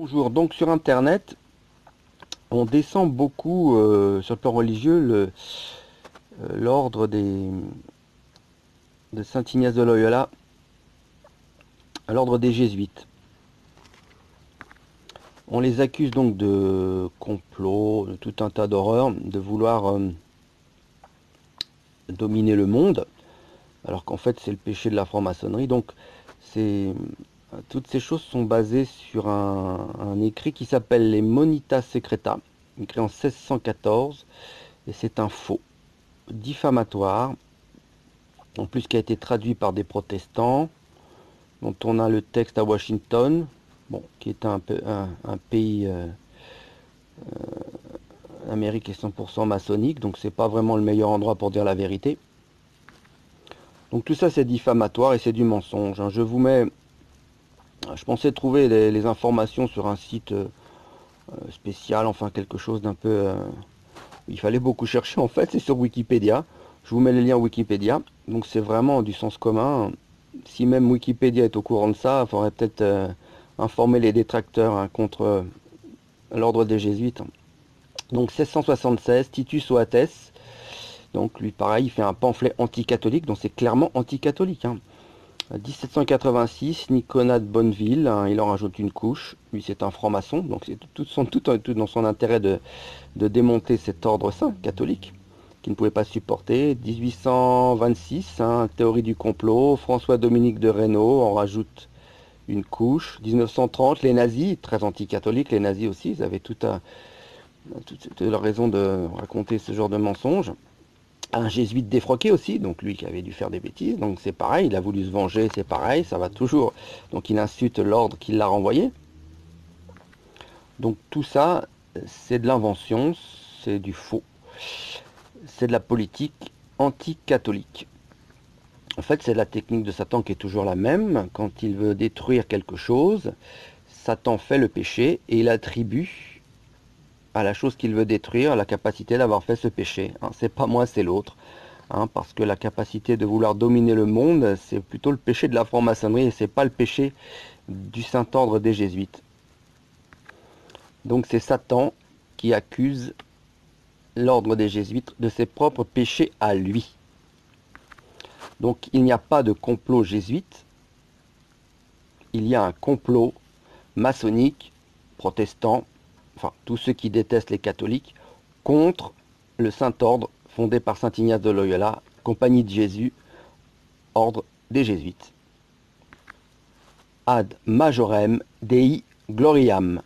Bonjour, donc sur Internet, on descend beaucoup sur le plan religieux l'ordre de Saint Ignace de Loyola, l'ordre des Jésuites. On les accuse donc de complot, de tout un tas d'horreurs, de vouloir dominer le monde, alors qu'en fait c'est le péché de la franc-maçonnerie. Donc toutes ces choses sont basées sur un écrit qui s'appelle les Monitas Secreta, écrit en 1614, et c'est un faux diffamatoire, en plus qui a été traduit par des protestants, dont on a le texte à Washington, bon, qui est un pays, l'Amérique est 100% maçonnique, donc c'est pas vraiment le meilleur endroit pour dire la vérité. Donc tout ça c'est diffamatoire et c'est du mensonge, hein. Je vous mets, je pensais trouver les informations sur un site spécial, enfin quelque chose d'un peu, il fallait beaucoup chercher en fait, c'est sur Wikipédia. Je vous mets les liens Wikipédia, donc c'est vraiment du sens commun. Si même Wikipédia est au courant de ça, il faudrait peut-être informer les détracteurs, hein, contre l'ordre des Jésuites. Donc 1676, Titus Oates, donc lui pareil, il fait un pamphlet anticatholique, donc c'est clairement anticatholique, hein. 1786, Nicolas de Bonneville, hein, il en rajoute une couche, lui c'est un franc-maçon, donc c'est tout dans son intérêt de démonter cet ordre saint catholique, qui ne pouvait pas supporter. 1826, hein, théorie du complot, François-Dominique de Reynaud en rajoute une couche. 1930, les nazis, très anticatholiques, les nazis aussi, ils avaient toute leur raison de raconter ce genre de mensonges. Un jésuite défroqué aussi, donc lui qui avait dû faire des bêtises, donc c'est pareil, il a voulu se venger, c'est pareil, ça va toujours. Donc il insulte l'ordre qui l'a renvoyé. Donc tout ça, c'est de l'invention, c'est du faux, c'est de la politique anti-catholique. En fait, c'est la technique de Satan qui est toujours la même. Quand il veut détruire quelque chose, Satan fait le péché et il attribue à la chose qu'il veut détruire la capacité d'avoir fait ce péché, hein. C'est pas moi, c'est l'autre, hein, parce que la capacité de vouloir dominer le monde, c'est plutôt le péché de la franc-maçonnerie et c'est pas le péché du Saint-Ordre des Jésuites. Donc c'est Satan qui accuse l'ordre des Jésuites de ses propres péchés à lui. Donc il n'y a pas de complot jésuite, il y a un complot maçonnique, protestant, enfin tous ceux qui détestent les catholiques, contre le Saint-Ordre fondé par Saint Ignace de Loyola, Compagnie de Jésus, ordre des Jésuites. Ad majorem Dei gloriam.